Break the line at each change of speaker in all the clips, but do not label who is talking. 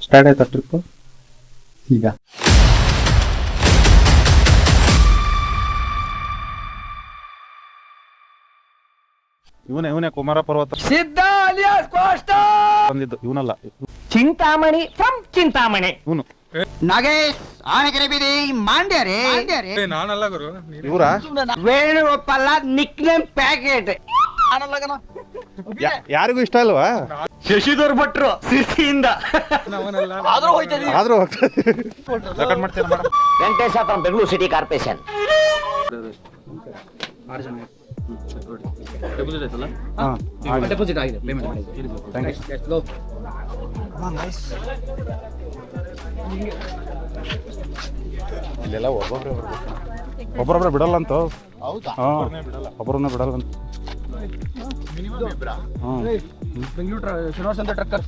Start ಆಯ್ತಾ trip ಈಗ? ಇವನೇ ಕುಮಾರ ಪರ್ವತ
ಸಿದ್ಧ ಅಲಿಯಾಸ್ ಕೋಷ್ಟ
ಬಂದಿದ್ದು. ಇವನಲ್ಲ,
ಚಿಂತಾಮಣಿ ಫ್ರಮ್ ಚಿಂತಾಮಣಿ.
ಇವನು
ನಾಗೇಶ್ ಆನೆಗೆರೆ ಬೀದಿ ಮಂಡ್ಯರೇ.
ನಾನಲ್ಲ ಗುರು,
ಇವರ
ವೇಣುಗೋಪಾಲ ನಿಕ್ ನೇಮ್ ಪ್ಯಾಕೆಟ್.
ಯಾರಿಗೂ ಇಷ್ಟ ಅಲ್ವಾ?
ಶಶಿಧರ್ ಭಟ್ರು ಸಿಸಿಯಿಂದ
ಆದ್ರೂ ಹೋಯ್ತಾ ಇದೀವಿ.
ಆದ್ರೂ ಹೋಗ್ತದೆ. ರೆಕಾರ್ಡ್ ಮಾಡ್ತೀರಾ madam?
Venkatesha from Bengaluru city corporation.
Deposit ಆಗಿದೆ, ಪೇಮೆಂಟ್ ಆಗಿದೆ.
ಇಲ್ಲೆಲ್ಲ ಒಬ್ಬೊಬ್ರೆ ಬಿಡಲ್ಲ ಅಂತ. ಹಾ, ಒಬ್ಬರನ್ನ ಬಿಡಲ್ಲ ಅಂತ.
ಬೆಂಗಳೂರು ಶ್ರೀನಿವಾಸ ಅಂತ ಟ್ರಕ್ಕರ್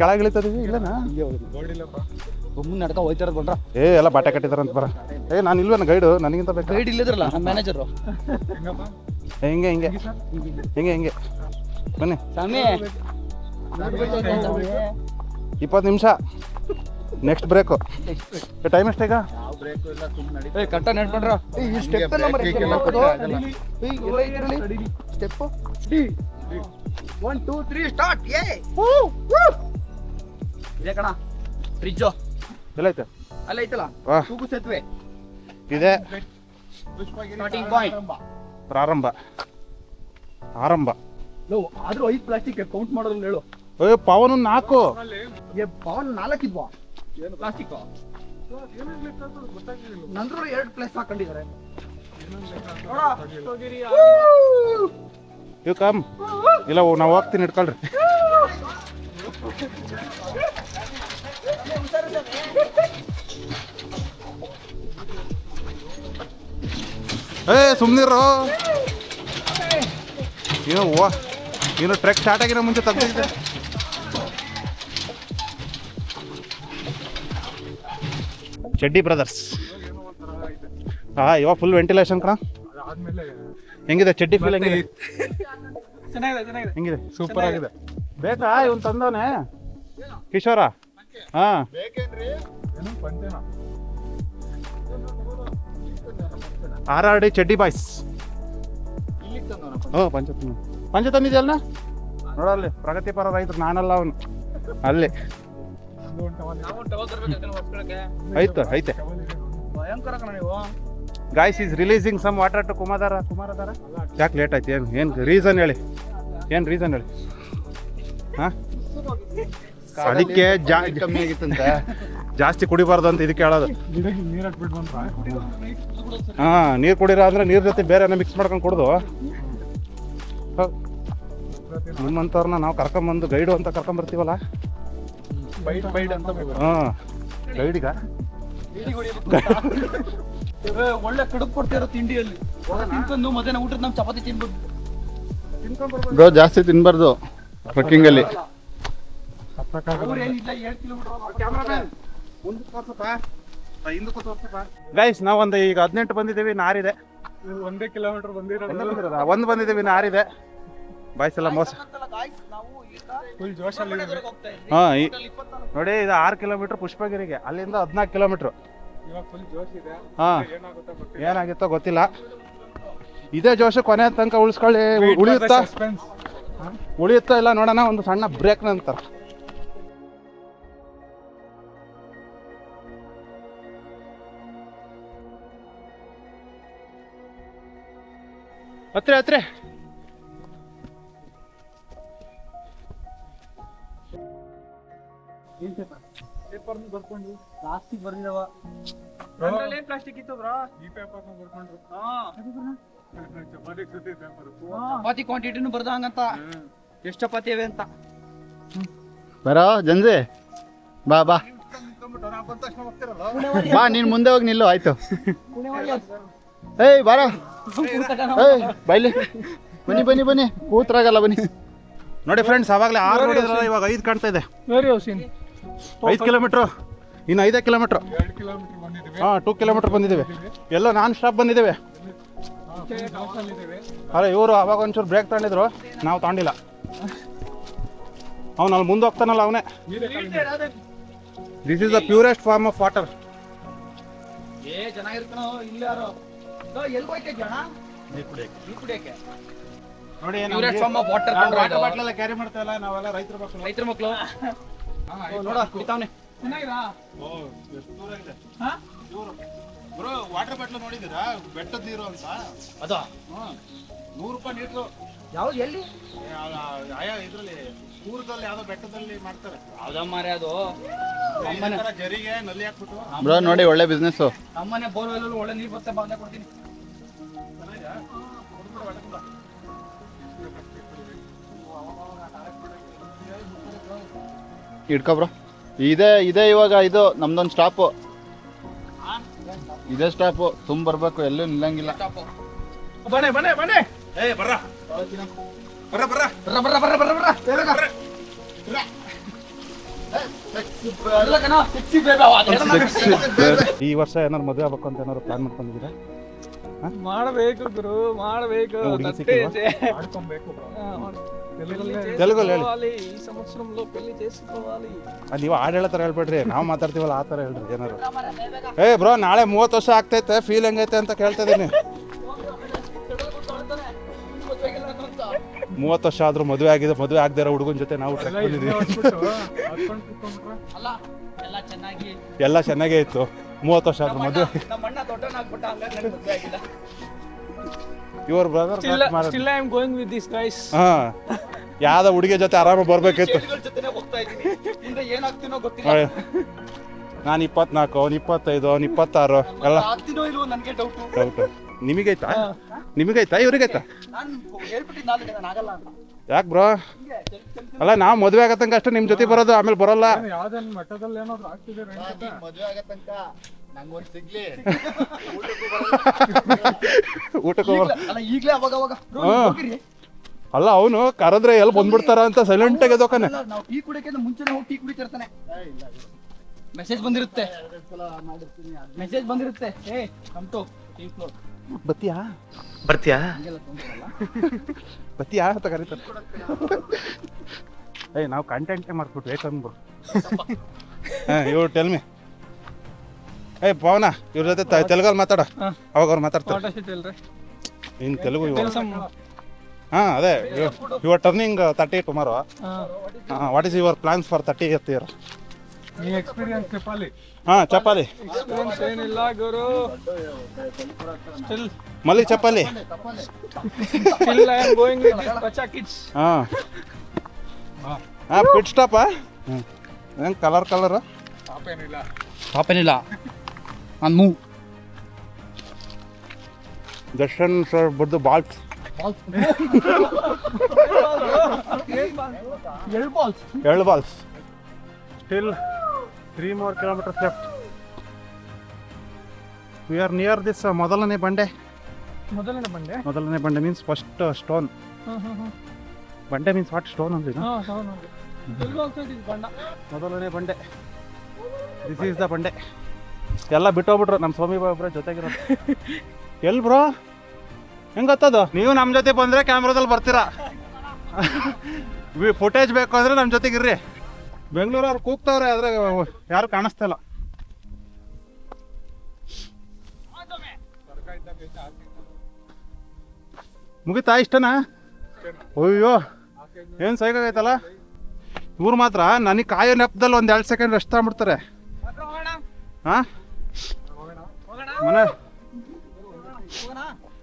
ಕೆಳಗೆ ಇಳಿತದೀವಿ ಇಲ್ಲನಾ?
ಒಮ್ಮೆ ನಡ್ಕ ಹೋಯ್ತಾ ಇರೋದು ಬಂದ್ರ.
ಎಲ್ಲ ಬಾಟೆ ಕಟ್ಟಿದಾರಂತ ಬರ. ನಾನು ಇಲ್ವೇನ ಗೈಡು? ನನಗಿಂತ ಬೇಕು
ಗೈಡ್ ಇಲ್ಲದ್ರಲ್ಲ ನಮ್ಮ ಮ್ಯಾನೇಜರು.
ಹಿಂಗೆ ಹಿಂಗೆ ಹಿಂಗೆ ಹಿಂಗೆ ಬನ್ನಿ.
ಸ್ವಾಮಿ
20 ನಿಮಿಷ, ನೆಕ್ಸ್ಟ್ ಬ್ರೇಕು. ಟೈಮ್ ಎಷ್ಟೀಗ?
ಕಟ್ಟ ನಡ್ಕೊಂಡ್ರ ಸ್ಟೆಪ್ ಎಲ್ಲ ಸ್ಟೆಪ್ 1 2 3 ಸ್ಟಾರ್ಟ್. ಇದೆ ಕಣ ಫ್ರಿಜ್ಜು
ಎಲ್ಲೈತೆ?
ಅಲ್ಲ ಐತಲ್ಲ
ವಾ,
ತೂಗು ಸೇತುವೆ
ಇದೆ
ಸ್ಟಾರ್ಟಿಂಗ್ ಪಾಯಿಂಟ್.
ಪ್ರಾರಂಭ ಆರಂಭ.
ಆದ್ರೂ 5 ಪ್ಲಾಸ್ಟಿಕ್ ಕೌಂಟ್ ಮಾಡೋದ್ರಲ್ಲಿ ಹೇಳು.
ಪವನ್ 4
ಪವನ್ 4 ಇದ್ವಾ ಪ್ಲಾಸ್ಟಿಕ್? ನಂದ್ರೂ 2 ಪ್ಲೇಸ್ ಹಾಕೊಂಡಿದ್ದಾರೆ.
ಇವ್ ಕಮ್ ಇಲ್ಲ, ನಾವು ಹೋಗ್ತೀನಿ, ಇಟ್ಕೊಳ್ರಿ. ಸುಮ್ನಿರೋ. ಏನು ಟ್ರೆಕ್ ಸ್ಟಾರ್ಟ್ ಆಗಿರೋ ಮುಂಚೆ ತೆಗ್ದಿದ್ದೆ. ಚೆಡ್ಡಿ ಬ್ರದರ್ಸ್. ಇವಾಗ ಫುಲ್ ವೆಂಟಿಲೇಷನ್ ಕಣ. ಹೆಂಗಿದೆ ಚೆಡ್ಡಿ ಫೀಲ್? ಹೆಂಗಿದೆ? ಹೆಂಗಿದೆ?
ಸೂಪರ್ ಆಗಿದೆ.
ಬೇಕಾ? ಇವನ್ ತಂದವನೆ ಕಿಶೋರ. ಹಾ, RRD ಚೆಡ್ಡಿ ಬಾಯ್ಸ್. ಪಂಚ ತಂದಿದ್ಯಲ್ಲ ನೋಡಲ್ಲಿ. ಪ್ರಗತಿಪರ ರೈತರು, ನಾನಲ್ಲ ಅವನು. ಅಲ್ಲಿ ಐತೆ.
ಭಯಂಕರ ಕಣ ನೀವು.
Guys is releasing some water to Kumaradhara. ಯಾಕೆ ಲೇಟ್ ಆಯ್ತು? ಏನು ರೀಸನ್ ಹೇಳಿ? ಏನು ರೀಸನ್ ಹೇಳಿ? ಹಾಂ, ಅದಕ್ಕೆ
ಕಮ್ಮಿ ಆಗಿತ್ತಂತೆ.
ಜಾಸ್ತಿ ಕುಡಿಬಾರ್ದು ಅಂತ ಇದಕ್ಕೆ ಹೇಳೋದು.
ನೀರ್ ಹಾಕ್ಬಿಟ್ಟು ಬಂದ್ರ
ಹಾಂ, ನೀರು ಕುಡಿರೋ ಅಂದ್ರೆ ನೀರ್ ಜೊತೆ ಬೇರೆ ಮಿಕ್ಸ್ ಮಾಡ್ಕೊಂಡು ಕುಡ್ದು. ನಿಮ್ಮಂಥವ್ರನ್ನ ನಾವು ಕರ್ಕೊಂಬಂದು ಗೈಡು ಅಂತ ಕರ್ಕೊಂಬರ್ತೀವಲ್ಲ.
ಬೈಟ್ ಅಂತ
ಹಾಂ, ಗೈಡಿಗ
ಒಳ್ಳೆ ಕಡುಬು ಕೊಡ್ತಿರೋ ತಿಂಡಿಯಲ್ಲಿ ತಿನ್ಕೊಂಡು ಮಧ್ಯಾಹ್ನ ಊಟದ ನಾವು ಚಪಾತಿ ತಿನ್ಬಿಟ್ಟು
ಬ್ರೋ, ಜಾಸ್ತಿ ತಿನ್ಬಾರ್ದು ಟ್ರೆಕ್ಕಿಂಗ್ ಅಲ್ಲಿ.
ಗೈಸ್ ನಾವು ಒಂದು ಈಗ 18 ಬಂದಿದ್ದೀವಿ, ನಾರಿದೆ.
1 ಕಿಲೋಮೀಟರ್
ಒಂದು ಬಂದಿದ್ದೀವಿ, ನಾರಿದೆ. ಬಾಯ್ಸ್ ಎಲ್ಲ ಮೋಸ.
ಫುಲ್ ಜೋಶಲ್ಲಿ.
ಹಾಂ, ನೋಡಿ ಇದು 6 ಕಿಲೋಮೀಟ್ರ್ ಪುಷ್ಪಗಿರಿಗೆ, ಅಲ್ಲಿಂದ 14 ಕಿಲೋಮೀಟ್ರು.
ಇವಾಗ ಫುಲ್ ಜೋಶ್ ಇದೆ.
ಹಾಂ, ಏನಾಗುತ್ತೋ ಗೊತ್ತಿಲ್ಲ. ಇದೇ ಜೋಶು ಕೊನೆ ತನಕ ಉಳಿಸ್ಕೊಳ್ಳಿ. ಉಳಿಯುತ್ತಾ ಇಲ್ಲ ನೋಡೋಣ. ಒಂದು ಸಣ್ಣ ಬ್ರೇಕ್ ನಂತರ ಹತ್ರ
ಬರ್ಕೊಂಡು ಪ್ಲಾಸ್ಟಿಕ್ ಬರ್ದಿದವ. ಪ್ಲಾಸ್ಟಿಕ್ ಇತ್ತು ಬ್ರಾ,
ಈ ಪೇಪರ್ನ ಬರ್ಕೊಂಡ್ರು.
ಚಪಾತಿ ಕ್ವಾಂಟಿಟಿನೂ ಬರ್ದ ಹಂಗಂತ. ಎಷ್ಟು ಚಪಾತಿ ಇವೆ ಅಂತ.
ಬರೋ ಜಂಜೆ, ಬಾ ಬಾ ಬಾ, ನೀನ್ ಮುಂದೆ ಹೋಗಿ ನಿಲ್ಲು. ಆಯ್ತು. ಏಯ್ ಬಾರ, ಏಯ್ ಬೈಲಿ, ಬನ್ನಿ ಕೂತ್ರಾಗಲ್ಲ, ಬನ್ನಿ.
ನೋಡಿ ಫ್ರೆಂಡ್ಸ್, ಅವಾಗಲೇ 6 ನೋಡಿದ್ರಲ್ಲ, ಇವಾಗ 5 ಕಾಣ್ತಾ ಇದೆ. 5 ಕಿಲೋಮೀಟ್ರು, ಇನ್ನು 5 ಕಿಲೋಮೀಟ್ರು.
2 ಕಿಲೋಮೀಟರ್ ಬಂದಿದ್ದೀವಿ.
ಹಾಂ, 2 ಕಿಲೋಮೀಟ್ರ್ ಬಂದಿದ್ದೀವಿ. ಎಲ್ಲೋ ನಾನ್ ಸ್ಟಾಪ್ ಬಂದಿದ್ದೇವೆ. ಅರೆ, ಇವರು ಅವಾಗ ಒಂಚೂರು ಬ್ರೇಕ್ ತಗೊಂಡಿದ್ರು, ನಾವು ತಗೊಂಡಿಲ್ಲ. ಅವ್ನು ಅಲ್ಲಿ ಮುಂದೆ ಹೋಗ್ತಾನಲ್ಲ ಅವನೇ. This is the purest form of water.
ಏ ಚೆನ್ನಾಗಿರ್ತಾನೋ ಇಲ್ಲ ಯಾರು ಎಲ್ಲಿ ಹೋಯ್ತೆ ಜನ ನೀರು ಕುಡಿಯಕ್ಕೆ
ನೋಡಿ
Purest form of water
water bottle ಎಲ್ಲ ಕ್ಯಾರಿ ಮಾಡ್ತಾ ಇಲ್ಲ, ನಾವೆಲ್ಲ ರೈತರ ಮಕ್ಕಳು.
ರೈತರ ಮಕ್ಕಳು ನೋಡ ಕುಡಿತಾವನೆ ಚೆನ್ನಾಗಿರಾ
ಬ್ರೋ ವಾಟರ್ ಬಾಟ್ಲ್ ನೋಡಿದ್ದೀರಾ? ಬೆಟ್ಟದ ನೀರು ಅಂತ
ಅದು
₹100 ಲೀಟ್ರು.
ಯಾವ್ದು ಎಲ್ಲಿ
ಆಯಾ ಇದ್ರಲ್ಲಿ ಊರದಲ್ಲಿ ಯಾವ್ದೋ ಬೆಟ್ಟದಲ್ಲಿ ಮಾಡ್ತಾರೆ.
ಯಾವ್ದಮ್ಮಾರೆ ಅದು
ಈ ತರ ಜರಿಗೆ ನಲ್ಲಿ ಹಾಕ್ಬಿಟ್ಟು
ಬ್ರೋ ನೋಡಿ ಒಳ್ಳೆ ಬಿಸ್ನೆಸ್.
ನಮ್ಮನೆ ಬೋರ್ವೆಲ್ ಒಳ್ಳೆ ನೀರು ಬರುತ್ತೆ ಬಂದ ಕೊಡ್ತೀನಿ.
ಇಟ್ಕೊ ಬ್ರೋ. ಇದೇ ಇವಾಗ ಇದು ನಮ್ದೊಂದು ಸ್ಟಾಪು. ಇದೇ ಸ್ಟಾಪು. ತುಂಬ ಬರ್ಬೇಕು, ಎಲ್ಲೂ ನಿಲ್ಲಂಗಿಲ್ಲ.
ಬನ್ನಿ ಬನ್ನಿ ಬನ್ನಿ
ಏ ಬರ್ರ ಬರ್ರ ಬರ್ರ
ಬರ್ರ ಬರ್ರ ಬರ್ರ ಬರ್ರ ಬೇಗ ಅಲ್ಲ ಕಣ ಸಿಕ್ಸಿ ಬೇಗ
ಈ ವರ್ಷ ಏನಾರು ಮದುವೆ ಆಗ್ಬೇಕು ಅಂತ ಏನಾರು ಪ್ಲಾನ್ ಮಾಡ್ಕೊಂಡಿದ್ದೀರಾ?
ಮಾಡಬೇಕು ಗುರು ಮಾಡಬೇಕು
ಹುಡುಗಿ ಸಿಕ್ಕಿಲ್ವಾ?
ಮಾಡ್ಕೊಬೇಕು
తెలుగులో ಹೇಳಿ.
ఈ సంవత్సరంలో పెళ్లి చేసుకోవాలి.
ನೀವು ಹಾಡು ಹೇಳೋ ಥರ ಹೇಳ್ಬೇಡ್ರಿ, ನಾವು ಮಾತಾಡ್ತೀವಲ್ಲ ಆ ಥರ ಹೇಳ್ರಿ ಏನಾರು. ಏ ಬ್ರೋ ನಾಳೆ 30 ವರ್ಷ ಆಗ್ತೈತೆ, ಫೀಲ್ ಹೆಂಗೈತೆ ಅಂತ ಕೇಳ್ತಾ ಇದ್ದೀನಿ. 30 ವರ್ಷ ಆದ್ರೂ ಮದುವೆ ಆಗಿದೆ, ಮದುವೆ ಆಗದೇ ಇರೋ ಹುಡುಗನ ಜೊತೆ ನಾವು ಟ್ರೆಕ್ ಬಂದಿದ್ದೀವಿ.
ಅಲ್ಲ ಎಲ್ಲ ಚೆನ್ನಾಗಿ
ಎಲ್ಲ ಚೆನ್ನಾಗೇ ಇತ್ತು. 30 ವರ್ಷ ಆದ್ರೂ ಮದುವೆ.
ನಮ್ಮ ಅಣ್ಣ ದೊಡ್ಡವನಾಗ್ಬಿಟ್ಟ, ಹಂಗಾಗಿ ನನಗೆ ಮದುವೆ ಆಗಿಲ್ಲ.
Your brother
Still I am going with these guys.
ಹಾಂ ಯಾವ್ದೋ ಹುಡುಗಿ ಜೊತೆ ಆರಾಮಾಗಿ ಬರ್ಬೇಕಿತ್ತು.
ಚೇಳುಗಳ ಜೊತೆನೇ ಹೋಗ್ತಾ ಇದ್ದೀನಿ. ಮುಂದೆ ಏನಾಗ್ತೀನೋ ಗೊತ್ತಿಲ್ಲ.
ನಾನು 24, ಅವ್ನು 25, ಅವ್ನು 26 ಎಲ್ಲ
ಆಗ್ತೀನೋ ಇಲ್ವೋ ನನಗೆ ಡೌಟು.
ಡೌಟು. ನಿಮಗೈತಾ? ನಿಮಗೈತಾ ಇವ್ರಿಗೈತಾ?
ನಾನು ಹೇಳ್ಬಿಟ್ಟಿದ್ದು ನಾಲ್ಕು ನಾನು ಆಗಲ್ಲ ಅಂತ.
ಯಾಕೆ ಬ್ರೋ? ಅಲ್ಲ ನಾವು ಮದುವೆ ಆಗತ್ತಂಗ ಅಷ್ಟೇ ನಿಮ್ಮ ಜೊತೆ ಬರೋದು, ಆಮೇಲೆ ಬರೋಲ್ಲ.
ಮದುವೆ ಆಗೋ ತನಕ ನಂಗೊಂದು ಸಿಗ್ಲಿ.
ಊಟಕ್ಕೆ
ಅಲ್ಲ ಈಗಲೇ ಅವಾಗ ಅವಾಗ
ಅಲ್ಲ ಅವನು ಕರೆದ್ರೆ ಎಲ್ಲಿ ಬಂದ್ಬಿಡ್ತಾರ ಅಂತ ಸೈಲೆಂಟ್ ಆಗಿ ಎದೋಕನೆ.
ನಾವು ಟೀ ಕುಡಿಯೋಕ್ಕಿಂತ ಮುಂಚೆನೇ ಹೋಗಿ ಟೀ ಕುಡಿತಿರ್ತಾನೆ. ಮೆಸೇಜ್ ಬಂದಿರುತ್ತೆ, ಮೆಸೇಜ್ ಬಂದಿರುತ್ತೆ. ಏ ಕಮ್ಟು ಟೀ ಫ್ಲೋರ್
ಬತ್ತೀಯಾ ಬತ್ತೀಯಾ ಅಂತ ಕರೀತಾರೆ. ಏಯ್ ನಾವು ಕಂಟೆಂಟೇ ಮಾಡ್ಬಿಟ್ವಿ ಏಕಂದ್ರು. ಹಾಂ ಇವ್ರು ಟೆಲ್ ಮಿ. ಏಯ್ ಪವನ ಇವ್ರ ಜೊತೆ ತೆಲುಗಲ್ಲಿ ಮಾತಾಡ, ಅವಾಗ ಅವ್ರು ಮಾತಾಡ್ತಾರೆ. ಇನ್ನು ತೆಲುಗು ಹಾಂ ಅದೇ you are turning 30 tomorrow. What is your plans for 30th year?
నీ ఎక్స్‌పీరియన్స్ చెప్పాలి.
చెప్పాలి.
ఎక్స్‌పీరియన్స్ ఏనిಲ್ಲ గురు.
మళ్ళీ చెప్పాలి.
Still I am going with this bacha kids.
Pit ಸ್ಟಾಪಾ? ಏನು ಕಲರ್
ಪಾಪೇನಿಲ್ಲ ನಾನು ಮೂವ್
ದರ್ಶನ್ ಸರ್ ಬಡ್ದು ಬಾಲ್ಸ್ ಎರಡು balls. Still 3 more kilometers left. We are near this ಮೊದಲನೇ ಬಂಡೆ ಮೀನ್ಸ್ ಫಸ್ಟ್ ಸ್ಟೋನ್. ಬಂಡೆ ಮೀನ್ಸ್ ವಾಟ್ ಸ್ಟೋನ್ ಅಂದ್ರೆ ಮೊದಲನೇ ಬಂಡೆ. ದಿಸ್ ಈಸ್ ದ ಬಂಡೆ. ಎಲ್ಲ ಬಿಟ್ಟೋಗ್ಬಿಟ್ರು ನಮ್ಮ ಸ್ವಾಮಿ ಒಬ್ಬರ ಜೊತೆಗಿರೋದು. ಎಲ್ಲಿ ಬ್ರೋ ಹೆಂಗೆ ಗೊತ್ತದು? ನೀವು ನಮ್ಮ ಜೊತೆ ಬಂದರೆ ಕ್ಯಾಮ್ರಾದಲ್ಲಿ ಬರ್ತೀರಾ. ಫುಟೇಜ್ ಬೇಕು ಅಂದರೆ ನಮ್ಮ ಜೊತೆಗಿರ್ರಿ. ಬೆಂಗಳೂರವ್ರು ಕೂಗ್ತವ್ರೆ ಆದರೆ ಯಾರು ಕಾಣಿಸ್ತಾ ಇಲ್ಲ. ಮುಗಿತಾ ಇಷ್ಟನಾ? ಅಯ್ಯೋ ಏನು ಸೈಕಾಗೈತಲ್ಲ. ಇವ್ರು ಮಾತ್ರ ನನಗೆ ಕಾಯೋ ನೆಪದಲ್ಲಿ 1-2 ಸೆಕೆಂಡ್ ರೆಸ್ಟ್ ತಗೊಂಡ್ಬಿಡ್ತಾರೆ. ಹಾಂ ಮನೆ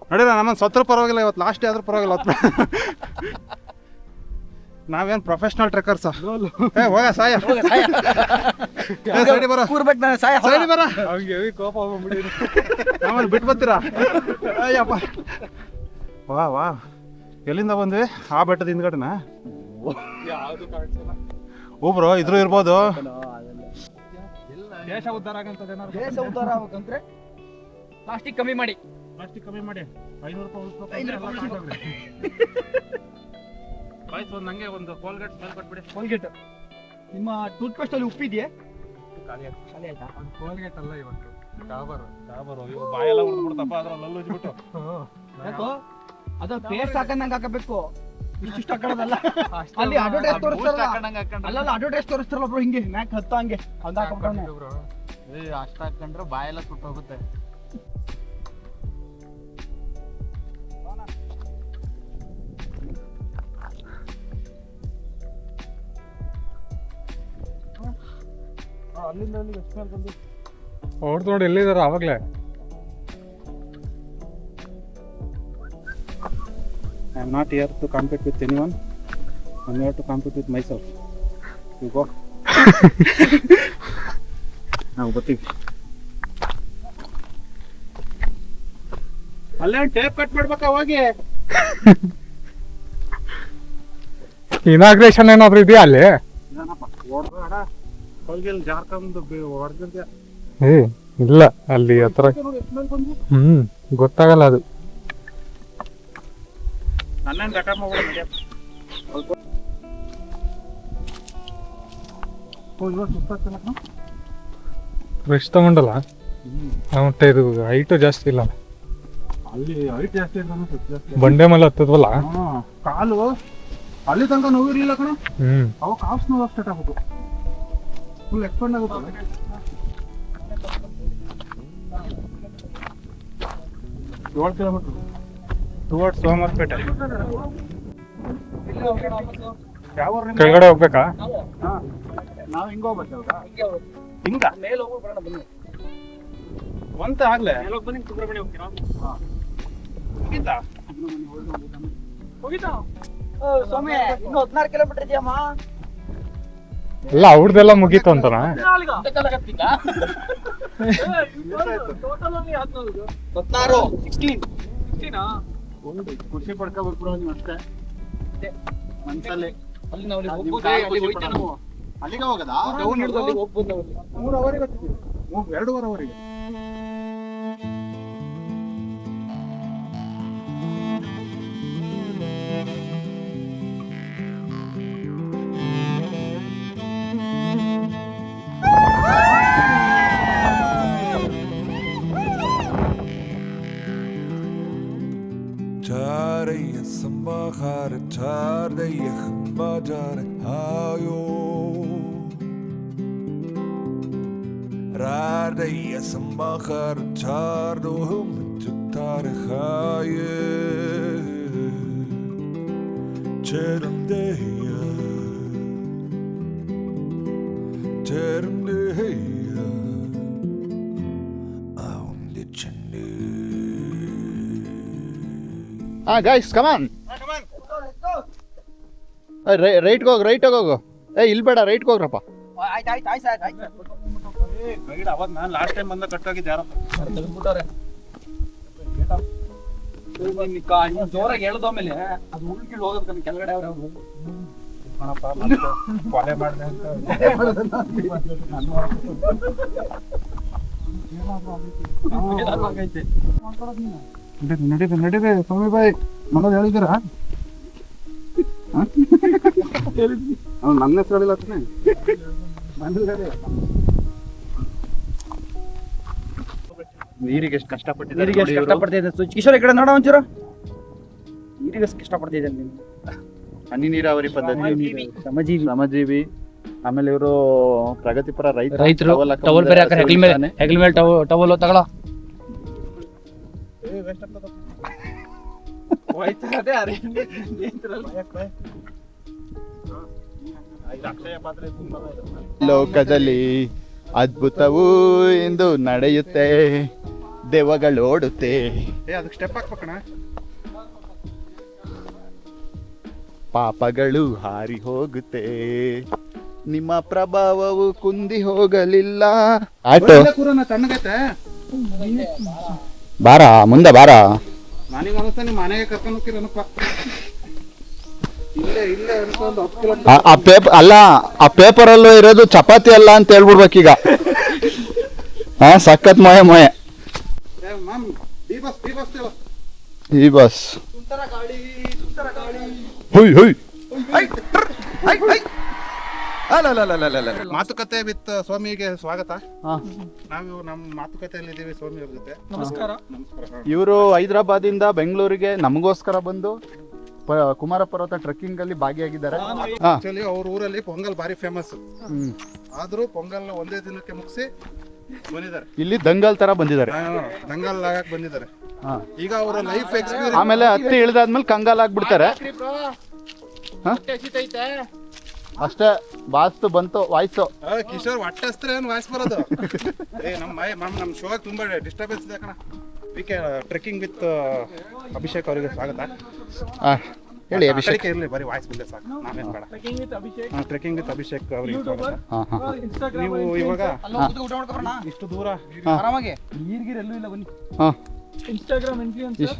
ನೋಡಿರ ನಮ್ಮನ್ನು ಸತ್ರು ಪರವಾಗಿಲ್ಲ, ಇವತ್ತು ಲಾಸ್ಟ್ ಆದ್ರೂ ಪರವಾಗಿಲ್ಲ. ನಾವೇನು ಪ್ರೊಫೆಷ್ನಲ್ ಟ್ರೆಕ್ಕರ್ಸ? ಏ ಹೋಗ ಸಾಯ ಸೈಡಿ ಬರ ಸೈಡಿ ಬರ ಕೋಪ ಆಮೇಲೆ ಬಿಟ್ಟು ಬರ್ತೀರಾ? ಅಯ್ಯಪ್ಪ ವಾ ವಾ ಎಲ್ಲಿಂದ ಬಂದ್ವಿ? ಆ ಬೆಟ್ಟದ ಹಿಂದ್ಗಡೆನಾ? ಒಬ್ರು ಇದ್ರು ಇರ್ಬೋದು.
ದೇಶ ಉದ್ಧಾರ ಆಗಂತಂದ್ರೆ ಪ್ಲಾಸ್ಟಿಕ್ ಕಮ್ಮಿ ಮಾಡಿ 500 ರೂಪಾಯಿ ಆಯ್ತು. ನಂಗೆ ಒಂದು ಕೋಲ್ಗೇಟ್ ಸ್ಮೆಲ್ ಕೊಟ್ಬಿಡಿ. ಕೋಲ್ಗೇಟ್ ನಿಮ್ಮ ಟೂತ್ ಪೇಸ್ಟ್ ಅಲ್ಲಿ ಉಪ್ಪಿದೆಯೇ? ಖಾಲಿ ಆಯ್ತಾ? ಕೋಲ್ಗೇಟ್ ಅಲ್ಲ ಇವತ್ತು ಡಾಬರ್
ಬಾಯೆಲ್ಲ ಉಳಿದ್ಬಿಡ್ತಪ್ಪ ಅದ್ರಲ್ಲಿ ಉಜ್ಬಿಟ್ಟು.
ಯಾಕೋ ಅದು ಪೇಸ್ಟ್ ಹಾಕಂದಂಗೆ ಹಾಕಬೇಕು. ಇಷ್ಟಿಷ್ಟ ಹಾಕೋದಲ್ಲ ಅಲ್ಲಿ ಅಡ್ವರ್ಟೈಸ್ ತೋರಿಸ್ತಾರಲ್ಲ ಅಲ್ಲಲ್ಲ ಅಡ್ವರ್ಟೈಸ್ ತೋರಿಸ್ತಾರಲ್ಲ ಬ್ರೋ ಹಿಂಗೆ ಮ್ಯಾಕ್ ಹತ್ತ ಹಂಗೆ ಅದ್ ಹಾಕೊಂಡ್ರೆ
ಅಷ್ಟ ಹಾಕೊಂಡ್ರೆ ಬಾಯೆಲ್ಲ ಸುಟ್ಟೋಗುತ್ತೆ.
ಅಲ್ಲಿಂದ ಅಲ್ಲಿಗೆ ಎಷ್ಟು ಮೇಲೆ ಬಂದು
ಅವ್ರದ್ದು ನೋಡಿ ಎಲ್ಲಿದಾರ ಆವಾಗಲೇ.
I am not here to compete with anyone, I am here to compete with myself. You go. ನಾವು ಬರ್ತೀವಿ. ಅಲ್ಲೇ ಟೇಪ್ ಕಟ್ ಮಾಡ್ಬೇಕಾ ಹೋಗಿ.
ಇನಾಗ್ರೇಷನ್ ಏನಾದ್ರು ಇದೆಯಾ ಅಲ್ಲಿ?
ಹೋಗಿ ಅಲ್ಲಿ ಜಾರ್ಕಂದು ಹೊಡೆದಿದ್ದೆ.
ಇಲ್ಲ ಅಲ್ಲಿ ಹತ್ರ ಗೊತ್ತಾಗಲ್ಲ ಅದು.
ನನ್ನೇನು ರೆಕಾರ್ಡ್ ಮಾಡ್ಬಿಡ.
ರೆಸ್ಟ್ ತಗೊಂಡಲ್ಲ ಮತ್ತೆ ಇದು ಹೈಟು ಜಾಸ್ತಿ ಇಲ್ಲ
ಅಲ್ಲಿ ಹೈಟ್ ಜಾಸ್ತಿ ಜಾಸ್ತಿ
ಬಂಡೆ ಮೇಲೆ ಹತ್ತದ್ವಲ್ಲ.
ಕಾಲು ಅಲ್ಲಿ ತನಕ ನೋವಿರ್ಲಿಲ್ಲ ಕಣ. ಅವಾಗ ಕಾಫ್ ನೋವು ಸ್ಟಾರ್ಟ್ ಆಗ್ಬೇಕು, ಫುಲ್ ಎಕ್ಸ್ಪೆಂಡ್ ಆಗುತ್ತೆ. 7 ಕಿಲೋಮೀಟರ್ ಟುವರ್ಡ್ಸ್ ಸೋಮವಾರಪೇಟೆ. ಯಾವ
ಕೆಳಗಡೆ ಹೋಗ್ಬೇಕಾ?
ನಾವು ಹಿಂಗ ಹೋಗ್ಬೇಕು. ಹಿಂಗ ಮೇಲೆ ಹೋಗ್ಬಿಡೋಣ ಬನ್ನಿ. ಒಂತ ಆಗ್ಲೇ ಬನ್ನಿ. ಸುಬ್ರಹ್ಮಣ್ಯ ಹೋಗ್ತೀರಾ? ಹೋಗಿದ್ದ
ಸ್ವಾಮಿ ಇನ್ನು 16 ಕಿಲೋಮೀಟರ್ ಇದೆಯಮ್ಮ.
ಇಲ್ಲ ಅವ್ರದ್ದೆಲ್ಲ ಮುಗೀತು ಅಂತನಾ?
16
ಖುಷಿ ಪಡ್ಕೋಬೇಕು ನೀವು ಅಷ್ಟೇ ಮನ್ಸಲ್ಲಿ. ಅಲ್ಲಿಗೆ ಹೋಗದಾ?
3 ಅವರಿಗೆ ಬರ್ತಿದ್ದೀವಿ. 2.5 ಅವರಿಗೆ.
Taraya sambahara taraya khmadara hayo Radaya sambahara tardo hum tutara haye Cherandeya Cherandeya Aunde chende
guys come on, ರೈಟ್ಗೆ ಹೋಗು. ಇಲ್ಲಿ ಬೇಡ, ರೈಟ್ಗೆ ಹೋಗ್ರಪ್ಪ.
ಗೈಡ್ ಅವಾಗ ನಾನು ಲಾಸ್ಟ್ ಟೈಮ್ ಬಂದ ಕಟ್ಟೋಗಿದ್ದೆ ಯಾರಪ್ಪ
ಜೋರಾಗಿ ಹೇಳ್ದೋಮೇಲೆ ಅದು ಉಳ್ಕಿಲ್ ಹೋಗೋದು ಕೆಳಗಡೆ ಅವ್ರು
ಕೊಲೆ ಮಾಡಿದೆ ಅಂತ ನಡೀದೆ ಸ್ವಾಮಿ ಬಾಯ್ ಮನೋಜ್ ಹೇಳಿದ್ದೀರಾ? ನನ್ನ ಹೆಸರು ಹೇಳಿಲ್ಲ ತಾನೆ.
ನೀರಿಗೆ ಎಷ್ಟು ಕಷ್ಟಪಟ್ಟಿದ್ದಾರೆ.
ಕಿಶೋರ್ ಈ ಕಡೆ ನೋಡ ಒಂಚೂರು. ನೀರಿಗೆ ಎಷ್ಟು ಕಷ್ಟಪಡ್ತಿದ್ದೆ ನೀನು.
ಹನಿ ನೀರಾವರಿ ಪದ್ಧತಿ, ಶ್ರಮಜೀವಿ. ಆಮೇಲೆ ಇವರು ಪ್ರಗತಿಪರ
ರೈತರು. ಟವಲ್ ಬೇರೆ ಹಾಕಿ ಹೆಗಲ ಮೇಲೆ ಟವಲ್ ತಗೊಳ.
ಲೋಕದಲ್ಲಿ ಅದ್ಭುತವೂ ಎಂದು ನಡೆಯುತ್ತೆ, ದೆವ್ವಗಳೋಡುತ್ತೆ,
ಅದಕ್ಕೆ ಸ್ಟೆಪ್ ಹಾಕ್ಬೇಕಣ.
ಪಾಪಗಳು ಹಾರಿ ಹೋಗುತ್ತೆ, ನಿಮ್ಮ ಪ್ರಭಾವವು ಕುಂದಿ ಹೋಗಲಿಲ್ಲ. ಆಯ್ತು,
ತಣ್ಣಗೈತೆ.
ಬಾರ ಮುಂದೆ ಬಾರ.
ನನಗೆ ಅನಿಸ್ತಾ ನಿಮ್ಮ ಮನೆಗೆ ಕರ್ಕೊಂಡು ಹೋಗ್ತೀರನಪ್ಪ. ಇಲ್ಲೇ ಅನ್ಕೊಂಡು 10 ಕಿಲೋಮೀಟರ್.
ಆ ಪೇಪರ್ ಅಲ್ಲ, ಆ ಪೇಪರಲ್ಲೂ ಇರೋದು ಚಪಾತಿ ಅಲ್ಲ ಅಂತ ಹೇಳ್ಬಿಡ್ಬೇಕೀಗ. ಸಖತ್ ಮೊಯ ಈ ಬಸ್ ಹುಯ್ ಹುಯ್.
ಮಾತುಕತೆ ವಿತ್ ಸ್ವಾಮಿಗೆ ಸ್ವಾಗತ. ನಾವು ನಮ್ಮ ಮಾತುಕತೆಯಲ್ಲಿ ಇದ್ದೀವಿ ಸ್ವಾಮಿ ಅವ್ರ ಜೊತೆ.
ನಮಸ್ಕಾರ.
ಇವರು ಹೈದರಾಬಾದಿಂದ ಬೆಂಗಳೂರಿಗೆ ನಮಗೋಸ್ಕರ ಬಂದು ಕುಮಾರ ಪರ್ವತ ಟ್ರೆಕ್ಕಿಂಗ್ ಅಲ್ಲಿ ಭಾಗಿಯಾಗಿದ್ದಾರೆ.
ಆಕ್ಚುಲಿ ಅವ್ರ ಊರಲ್ಲಿ ಪೊಂಗಲ್ ಭಾರಿ ಫೇಮಸ್. ಆದ್ರೂ ಪೊಂಗಲ್ ಒಂದೇ ದಿನಕ್ಕೆ ಮುಗಿಸಿ ಬಂದಿದ್ದಾರೆ.
ಇಲ್ಲಿ ದಂಗಲ್ ತರ ಬಂದಿದ್ದಾರೆ,
ದಂಗಲ್ ಆಗಕ್ ಬಂದಿದ್ದಾರೆ. ಈಗ ಅವರ ಲೈಫ್ ಎಕ್ಸ್ಪೀರಿಯನ್ಸ್.
ಆಮೇಲೆ ಹತ್ತಿ ಇಳಿದಾದ್ಮೇಲೆ ಕಂಗಾಲ್ ಆಗ್ಬಿಡ್ತಾರೆ. ಅಷ್ಟೇ ಬಾಸ್ತು ಬಂತು ವಾಯ್ಸು.
ಕಿಶೋರ್ ಹೊಟ್ಟೆಸ್ತ್ರೆ ಏನು ವಾಯ್ಸ್ ಬರೋದು? ನಮ್ಮ ಶೋಗೆ ತುಂಬಾ ಡಿಸ್ಟರ್ಬೆನ್ಸ್ ಇದೆ ಕಣ. ವಿಕೆ ಟ್ರೆಕ್ಕಿಂಗ್ ವಿತ್ ಅಭಿಷೇಕ್ ಅವರಿಗೆ ಸ್ವಾಗತ.
ಹೇಳಿ ಅಭಿಷೇಕ್.
ಇರಲಿ ಬರೀ ವಾಯ್ಸ್ ಬಂದೆ ಸಾಕು, ನಾವೇನು ಬೇಡ. ಟ್ರೆಕ್ಕಿಂಗ್ ವಿತ್ ಅಭಿಷೇಕ್ ಅವರಿಗೆ ಸ್ವಾಗತ. ನೀವು ಇವಾಗ ಇಷ್ಟು ದೂರ
ಆರಾಮಾಗಿ ನೀರ್ಗಿರ್ ಎಲ್ಲೂ ಇಲ್ಲ, ಬನ್ನಿ. Instagram influencer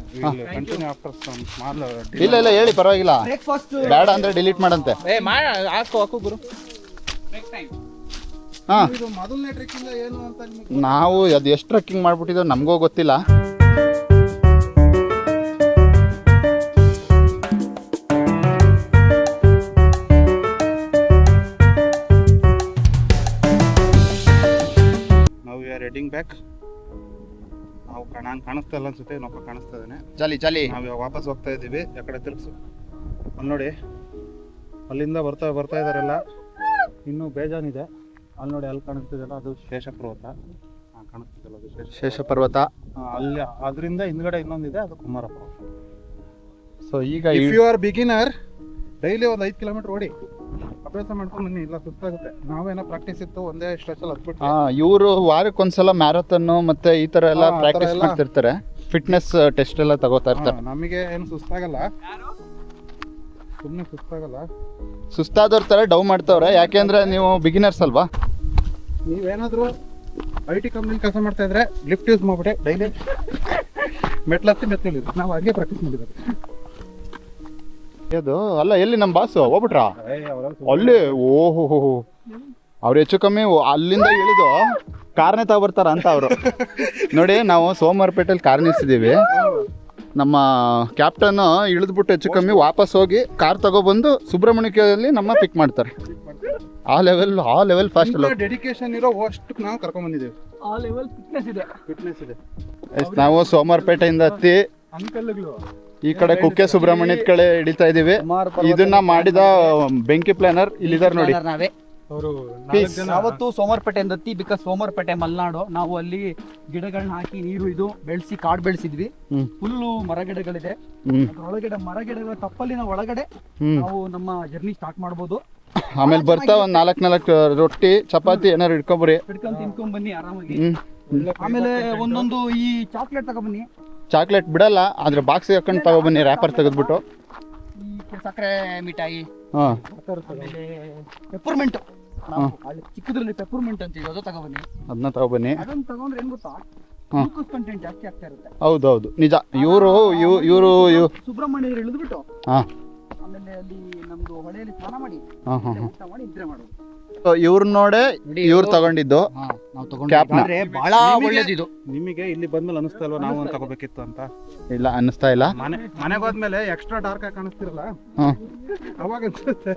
continue after some small.
ಇಲ್ಲ ಹೇಳಿ ಪರವಾಗಿಲ್ಲ,
ಬ್ರೇಕ್ಫಾಸ್ಟ್
ಬೇಡ ಅಂದ್ರೆ ಡಿಲೀಟ್ ಮಾಡಂತೆ.
ಹಾಕು ಗುರು.
ಇದು ಮೊದಲನೇ ಟ್ರೆಕ್ಕಿಂಗ್ ಏನು ಅಂತ ನಿಮಗೆ?
ನಾವು ಅದು ಎಷ್ಟು ಟ್ರೆಕ್ಕಿಂಗ್ ಮಾಡ್ಬಿಟ್ಟಿದ್ದೋ ನಮಗೂ ಗೊತ್ತಿಲ್ಲ.
ನಾವು ವಿ ಆರ್ ಹೆಡಿಂಗ್ ಬ್ಯಾಕ್. ನಾವು ಕಾಣಿಸ್ತಾ ಇಲ್ಲ ಅನ್ಸುತ್ತೆ, ಇನ್ನೊಬ್ಬ ಕಾಣಿಸ್ತಾ ಇದ್ದಾನೆ.
ಚಲಿ
ನಾವು ಇವಾಗ ವಾಪಸ್ ಹೋಗ್ತಾ ಇದ್ದೀವಿ. ಯಾಕಡೆ ತಿರುಗಿಸು, ಅಲ್ಲಿ ನೋಡಿ, ಅಲ್ಲಿಂದ ಬರ್ತಾ ಇದ್ದಾರೆಲ್ಲ. ಇನ್ನೂ ಬೇಜಾನಿದೆ. ಅಲ್ಲಿ ನೋಡಿ, ಅಲ್ಲಿ ಕಾಣಿಸ್ತಿದೆಯಲ್ಲ ಅದು ಶೇಷ ಪರ್ವತ. ಕಾಣಿಸ್ತಿದೆಯಲ್ಲ ಅದು
ಶೇಷ ಪರ್ವತ.
ಅಲ್ಲಿ ಅದರಿಂದ ಹಿಂದ್ಗಡೆ ಇನ್ನೊಂದಿದೆ, ಅದು ಕುಮಾರ ಪರ್ವತ.
ಸೊ ಈಗ
if you are beginner, daily ಒಂದು 5 ಕಿಲೋಮೀಟರ್ ಓಡಿ ಅಭ್ಯಾಸ ಮಾಡ್ಕೊಂಡು ಬನ್ನಿ. ಇಲ್ಲ ಸುಸ್ತಾಗುತ್ತೆ. ನಾವೇನೋ ಪ್ರಾಕ್ಟೀಸ್ ಇತ್ತು, ಒಂದೇ ಸ್ಟ್ರೆಚಲ್ಲಿ ಹತ್ಬಿಟ್ಟು.
ಇವರು ವಾರಕ್ಕೊಂದ್ಸಲ ಮ್ಯಾರಥನ್ ಮತ್ತೆ ಈ ತರ ಎಲ್ಲ ಪ್ರಾಕ್ಟೀಸ್ ಮಾಡ್ತಿರ್ತಾರೆ. ಫಿಟ್ನೆಸ್ ಟೆಸ್ಟ್ ಎಲ್ಲ ತಗೋತಾ ಇರ್ತಾರೆ.
ನಮಗೆ ಏನು ಸುಸ್ತಾಗಲ್ಲ, ಸುಮ್ಮನೆ ಸುಸ್ತಾಗಲ್ಲ.
ಸುಸ್ತಾದವ್ರ ತರ ಡೌ ಮಾಡ್ತವ್ರೆ. ಯಾಕೆಂದ್ರೆ ನೀವು ಬಿಗಿನರ್ಸ್ ಅಲ್ವಾ.
ನೀವೇನಾದರೂ IT ಕಂಪ್ನಿಲಿ ಕೆಲಸ ಮಾಡ್ತಾ ಇದ್ರೆ ಲಿಫ್ಟ್ ಯೂಸ್ ಮಾಡ್ಬಿಟ್ಟೆ ಡೈಲಿ ಮೆಟ್ಲಿದ್ರು. ನಾವು ಹಾಗೆ ಪ್ರಾಕ್ಟೀಸ್ ಮಾಡಿರೋದು.
ಅದು ಅಲ್ಲ, ಎಲ್ಲಿ ನಮ್ಮ ಬಾಸು ಹೋಗ್ಬಿಟ್ರಾ ಅಲ್ಲಿ? ಓಹೋ, ಅವ್ರು ಹೆಚ್ಚು ಕಮ್ಮಿ ಅಲ್ಲಿಂದ ಇಳಿದು ಕಾರ್ನೇ ತಗೊಬರ್ತಾರ ಅಂತ ಅವರು. ನೋಡಿ, ನಾವು ಸೋಮವಾರಪೇಟೆಯಲ್ಲಿ ಕಾರ್ ನಿಲ್ಸಿದ್ದೀವಿ. ನಮ್ಮ ಕ್ಯಾಪ್ಟನ್ ಇಳಿದ್ಬಿಟ್ಟು ಹೆಚ್ಚು ಕಮ್ಮಿ ವಾಪಸ್ ಹೋಗಿ ಕಾರ್ ತಗೊಬಂದು ಸುಬ್ರಹ್ಮಣ್ಯದಲ್ಲಿ ನಮ್ಮ ಪಿಕ್ ಮಾಡ್ತಾರೆ. ಆ ಲೆವೆಲ್ ಫಾಸ್ಟ್ ಅಲ್ಲ.
ಡೆಡಿಕೇಶನ್ ಇರೋ ಅಷ್ಟು ನಾವು ಕರ್ಕೊಂಡ್ ಬಂದಿದ್ದೀವಿ.
ಆ ಲೆವೆಲ್ ಫಿಟ್ನೆಸ್ ಇದೆ.
ನಾವು ಸೋಮವಾರಪೇಟೆಯಿಂದ ಹತ್ತಿ ಈ ಕಡೆ ಕುಕ್ಕೆ ಸುಬ್ರಹ್ಮಣ್ಯದ ಕಡೆ ಹಿಡಿತಾ ಇದೀವಿ. ಇದನ್ನ ಮಾಡಿದ ಬೆಂಕಿ ಪ್ಲಾನರ್ ಇಲ್ಲಿದ್ದಾರೆ ನೋಡಿ.
ನಾವೇ ಯಾವತ್ತು ಸೋಮವಾರಪೇಟೆಯಿಂದ ಹತ್ತಿ, ಬಿಕಾಸ್ ಸೋಮವಾರಪೇಟೆ ಮಲೆನಾಡು. ನಾವು ಅಲ್ಲಿ ಗಿಡಗಳನ್ನ ಹಾಕಿ ನೀರು ಇದು ಬೆಳೆಸಿ ಕಾಡು ಬೆಳೆಸಿದ್ವಿ. ಫುಲ್ಲು ಮರಗಿಡಗಳಿದೆ. ಒಳಗಡೆ ಮರಗಿಡಗಳ ತಪ್ಪಲಿನ ಒಳಗಡೆ ನಾವು ನಮ್ಮ ಜರ್ನಿ ಸ್ಟಾರ್ಟ್ ಮಾಡ್ಬೋದು.
ಆಮೇಲೆ ಬರ್ತಾ ಒಂದ್ 4 ರೊಟ್ಟಿ ಚಪಾತಿ ಏನಾರು ಇಟ್ಕೊಂಬರಿ,
ಹಿಡ್ಕೊಂಡ್ ತಿನ್ಕೊಂಡ್ ಬನ್ನಿ ಆರಾಮಾಗಿ. ಆಮೇಲೆ ಒಂದೊಂದು ಈ ಚಾಕ್ಲೇಟ್ ತಗೊಬನ್ನಿ.
ಚಾಕ್ಲೇಟ್ ಬಿಡಲ್ಲ, ಆದ್ರೆ ಬಾಕ್ಸ್ ಹಾಕೊಂಡು ತಗೊಬನ್ನಿ, ರ್ಯಾಪರ್ ತೆಗೆದ್ಬಿಟ್ಟು.
ಈ ಸಕ್ಕರೆ ಮಿಠಾಯಿ,
ಆಮೇಲೆ
ಪೆಪ್ಪರ್ಮೆಂಟ್, ಚಿಕ್ಕದ್ರಲ್ಲಿ ಪೆಪ್ಪರ್ಮೆಂಟ್ ಅಂತೀವಿ, ಅದು ತಗೊಬನ್ನಿ.
ಅದನ್ನ ತಗೊಬನ್ನಿ.
ಅದನ್ನ ತಗೊಂಡ್ರೆ ಏನ್ ಗೊತ್ತಾ, ಗ್ಲೂಕೋಸ್ ಕಂಟೆಂಟ್ ಜಾಸ್ತಿ ಆಗ್ತಾ ಇರುತ್ತೆ.
ಹೌದೌದು, ನಿಜ. ಇವರು
ಸುಬ್ರಹ್ಮಣ್ಯ ಇಳಿದ್ಬಿಟ್ಟು
ಹಾ,
ಆಮೇಲೆ ಅಲ್ಲಿ ನಮ್ದು ಹೊಳೆಯಲ್ಲಿ ಸ್ನಾನ ಮಾಡಿ ಊಟ ಮಾಡಿ ನಿದ್ರೆ ಮಾಡೋದು.
ಇವ್ರ ನೋಡೆ ಇವ್ರು ತಗೊಂಡಿದ್ದು ಕ್ಯಾಪ್ನ.
ಬಹಳ ಒಳ್ಳೇದಿದು.
ನಿಮಗೆ ಇಲ್ಲಿ ಬಂದ್ಮೇಲೆ ಅನಿಸ್ತಾ ಇಲ್ವಾ ನಾವು ತಗೋಬೇಕಿತ್ತು ಅಂತ?
ಇಲ್ಲ, ಅನ್ನಿಸ್ತಾ ಇಲ್ಲ.
ಮನೆಗೆ ಹೋದ್ಮೇಲೆ ಎಕ್ಸ್ಟ್ರಾ ಡಾರ್ಕ್ ಆಗಿ ಕಾಣಿಸ್ತಿರಲ್ಲ, ಅವಾಗ ಅನ್ಸುತ್ತೆ.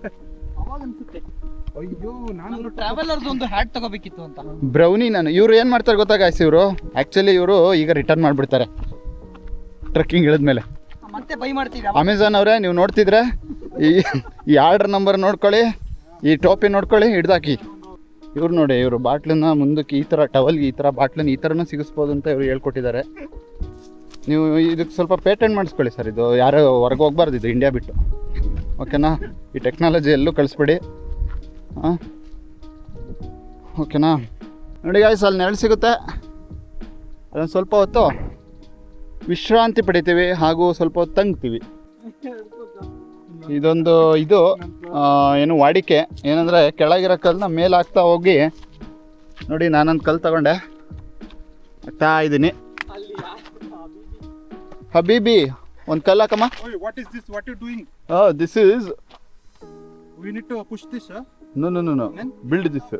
ಅಯ್ಯೋ, ನಾನು
ಟ್ರಾವೆಲರ್ಸ್ ಒಂದು ಹ್ಯಾಟ್ ತಗೋಬೇಕಿತ್ತು ಅಂತ.
ಬ್ರೌನಿ ನಾನು. ಇವ್ರು ಏನ್ ಮಾಡ್ತಾರೆ ಗೊತ್ತಾ ಗಾಯ್ಸ್, ಇವರು ಆಕ್ಚುಲಿ ಇವರು ಈಗ ರಿಟರ್ನ್ ಮಾಡ್ಬಿಡ್ತಾರೆ ಟ್ರೆಕ್ಕಿಂಗ್ ಇಳಿದ್ಮೇಲೆ.
ಮತ್ತೆ ಬೈ ಮಾಡ್ತೀವಿ.
ಅಮೆಝಾನ್ ಅವರೇ, ನೀವು ನೋಡ್ತಿದ್ರೆ ಈ ಆರ್ಡರ್ ನಂಬರ್ ನೋಡ್ಕೊಳ್ಳಿ, ಈ ಟೋಪಿ ನೋಡ್ಕೊಳ್ಳಿ, ಹಿಡ್ದಾಕಿ. ಇವ್ರು ನೋಡಿ, ಇವರು ಬಾಟ್ಲನ್ನ ಮುಂದಕ್ಕೆ ಈ ಥರ ಟವಲ್ಗೆ ಈ ಥರ ಬಾಟ್ಲನ್ನ ಈ ಥರನೂ ಸಿಗಿಸ್ಬೋದು ಅಂತ ಇವರು ಹೇಳ್ಕೊಟ್ಟಿದ್ದಾರೆ. ನೀವು ಇದಕ್ಕೆ ಸ್ವಲ್ಪ ಪೇಟೆಂಟ್ ಮಾಡಿಸ್ಕೊಳ್ಳಿ ಸರ್. ಇದು ಯಾರು ಹೊರಗೆ ಹೋಗ್ಬಾರ್ದು, ಇದು ಇಂಡಿಯಾ ಬಿಟ್ಟು, ಓಕೆನಾ? ಈ ಟೆಕ್ನಾಲಜಿ ಎಲ್ಲೂ ಕಳಿಸ್ಬೇಡಿ. ಹಾಂ, ಓಕೆನಾ? ನೋಡಿ ಗಾಯ್ಸ್, ಅಲ್ಲಿ ನೆರಳು ಸಿಗುತ್ತೆ. ಅದೊಂದು ಸ್ವಲ್ಪ ಹೊತ್ತು ವಿಶ್ರಾಂತಿ ಪಡಿತೀವಿ ಹಾಗೂ ಸ್ವಲ್ಪ ಹೊತ್ತು ತಂಗ್ತೀವಿ. ಇದೊಂದು ಏನು ವಾಡಿಕೆ ಏನಂದರೆ, ಕೆಳಗಿರೋ ಕಲ್ಲನ್ನ ಮೇಲೆ ಹಾಕ್ತಾ ಹೋಗಿ ನೋಡಿ. ನಾನೊಂದು ಕಲ್ಲು ತಗೊಂಡೆ, ಹಾಕ್ತಾ ಇದ್ದೀನಿ. ಹಬೀಬಿ, ಒಂದು ಕಲ್ಲು ಹಾಕಮ್ಮ.
What is this? What you doing?
This is
we need to push this.
No build this.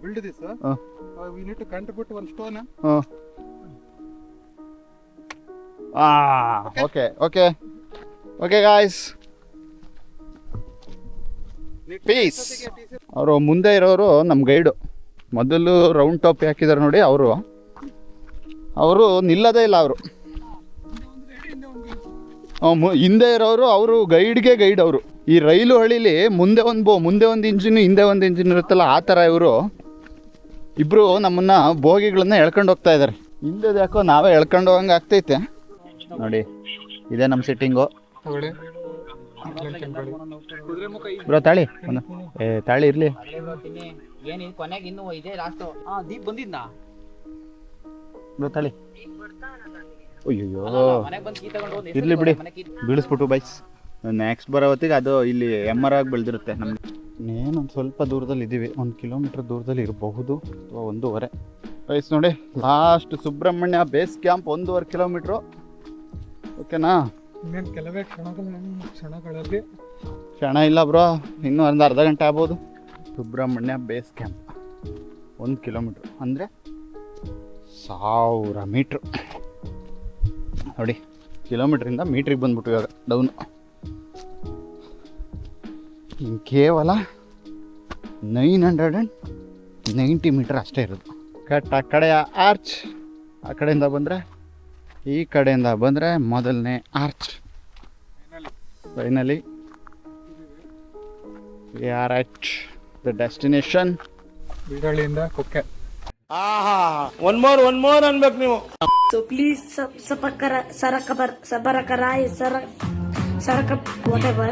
Build this. We need to contribute one stone. Okay guys, peace. ಅವರು ಮುಂದೆ ಇರೋರು ನಮ್ಮ ಗೈಡು. ಮೊದಲು ರೌಂಡ್ ಟಾಪ್ ಹಾಕಿದ್ದಾರೆ ನೋಡಿ, ಅವರು ನಿಲ್ಲದೇ ಇಲ್ಲ. ಅವರು
ಹಿಂದೆ ಇರೋರು ಅವರು ಗೈಡ್ಗೆ ಗೈಡ್ ಅವರು. ಈ ರೈಲು ಹಳಿಲಿ ಮುಂದೆ ಒಂದು ಇಂಜಿನ್ ಹಿಂದೆ ಒಂದು ಇಂಜಿನ್ ಇರುತ್ತಲ್ಲ, ಆ ಥರ ಇವರು ಇಬ್ಬರು ನಮ್ಮನ್ನ ಬೋಗಿಗಳನ್ನ ಎಳ್ಕೊಂಡು ಹೋಗ್ತಾ ಇದ್ದಾರೆ. ಹಿಂದೆ ಯಾಕೋ ನಾವೇ ಎಳ್ಕೊಂಡು ಹೋಗಂಗೆ ಆಗ್ತೈತೆ ನೋಡಿ. ಇದೇ ನಮ್ಮ ಸಿಟ್ಟಿಂಗು. ಬ್ರೋ ತಾಳಿ ಒಂದು ತಾಳಿ ಇರಲಿ.
ಏನಿ ಕೊನೆಗೆ ಇನ್ನೂ ಇದೆ ಲಾಸ್ಟ್.
ದೀಪ್ ಬಂದಿದ್ನಾ
ಬ್ರೋ ತಾಳಿ. ಅಯ್ಯೋ
ಮನೆಗೆ ಬಂದು ಕೀ ತಗೊಂಡು ಹೋಗಿ
ಇರ್ಲಿ ಬಿಡಿ, ಬೀಳಿಸ್ಬಿಟ್ಟು ಬೈಸ್. ನೆಕ್ಸ್ಟ್ ಬರೋ ಹೊತ್ತಿಗೆ ಅದು ಇಲ್ಲಿ ಎಮ್ಮರಾಗಿ ಬೆಳೆದಿರುತ್ತೆ. ನಮ್ಗೆ ಇನ್ನೇನೊಂದು ಸ್ವಲ್ಪ ದೂರದಲ್ಲಿ ಇದ್ದೀವಿ, 1 ಕಿಲೋಮೀಟ್ರ್ ದೂರದಲ್ಲಿ ಇರಬಹುದು ಅಥವಾ 1.5 ಬೈಸ್. ನೋಡಿ last Subrahmanya base camp 1.5 kilometre. ಓಕೆನಾ?
ಇನ್ನೇನು ಕೆಲವೇ ಕ್ಷಣಗಳಲ್ಲಿ
ಕ್ಷಣ ಇಲ್ಲ ಬ್ರೋ, ಇನ್ನೂ ಒಂದು ಅರ್ಧ ಗಂಟೆ ಆಗ್ಬೋದು. ಸುಬ್ರಹ್ಮಣ್ಯ ಬೇಸ್ ಕ್ಯಾಂಪ್ 1 ಕಿಲೋಮೀಟ್ರ್ ಅಂದರೆ 1000 ಮೀಟ್ರು. ನೋಡಿ ಕಿಲೋಮೀಟ್ರಿಂದ ಮೀಟ್ರಿಗೆ ಬಂದ್ಬಿಟ್ಟು ಇವಾಗ ಡೌನು. ಇನ್ನು ಕೇವಲ 990 ಮೀಟರ್ ಅಷ್ಟೇ ಇರೋದು. ಆ ಕಡೆಯ ಆರ್ಚ್, ಆ ಕಡೆಯಿಂದ ಬಂದರೆ ಈ ಕಡೆಯಿಂದ ಬಂದರೆ ಮೊದಲನೇ arch. Finally we are at the destination.
ಬೀಡಳ್ಳಿಯಿಂದ ಕುಕ್ಕೆ.
ಒನ್ ಮೋರ್ ಅನ್ಬೇಕು ನೀವು.
So please, sabara karai, saraka, whatever.